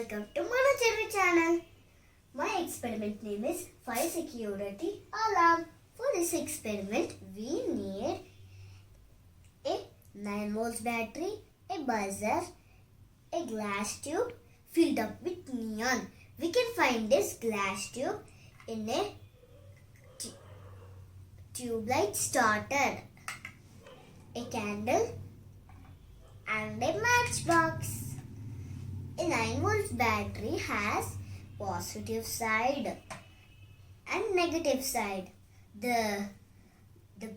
Welcome to Manoghnya channel. My experiment name is Fire Security Alarm. For this experiment, we need a 9 volts battery, a buzzer, a glass tube filled up with neon. We can find this glass tube in a tube light starter, a candle and a matchbox. A 9 volts battery has positive side and negative side. The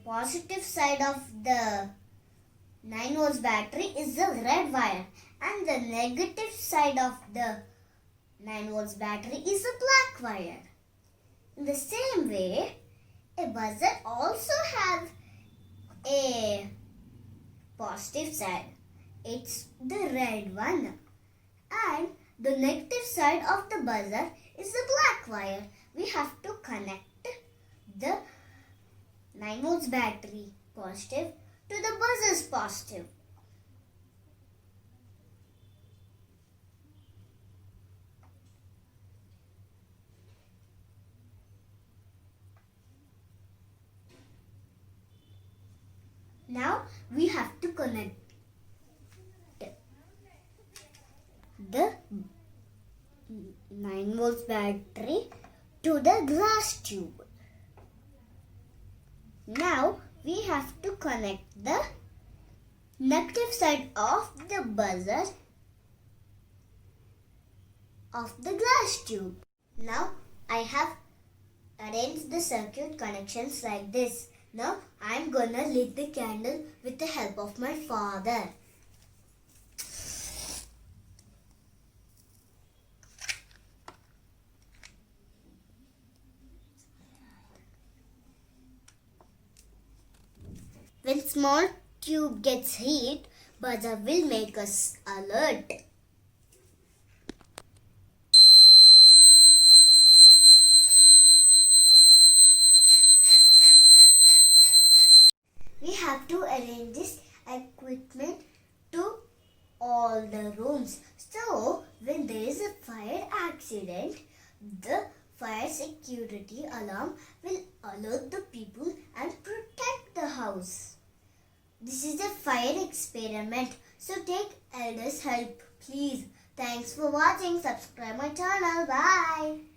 positive side of the 9 volts battery is the red wire and the negative side of the 9 volts battery is the black wire. In the same way, a buzzer also has a positive side. It's the red one. And the negative side of the buzzer is the black wire. We have to connect the 9 volts battery positive to the buzzer's positive. Now we have to connect the 9 volts battery to the glass tube. Now we have to connect the negative side of the buzzer of the glass tube. Now I have arranged the circuit connections like this. Now I am gonna lit the candle with the help of my father. When small tube gets heat, buzzer will make us alert. We have to arrange this equipment to all the rooms. So, when there is a fire accident, the fire security alarm will alert the people and protect the house. This is a fire experiment, so take elders' help, please. Thanks for watching. Subscribe my channel. Bye.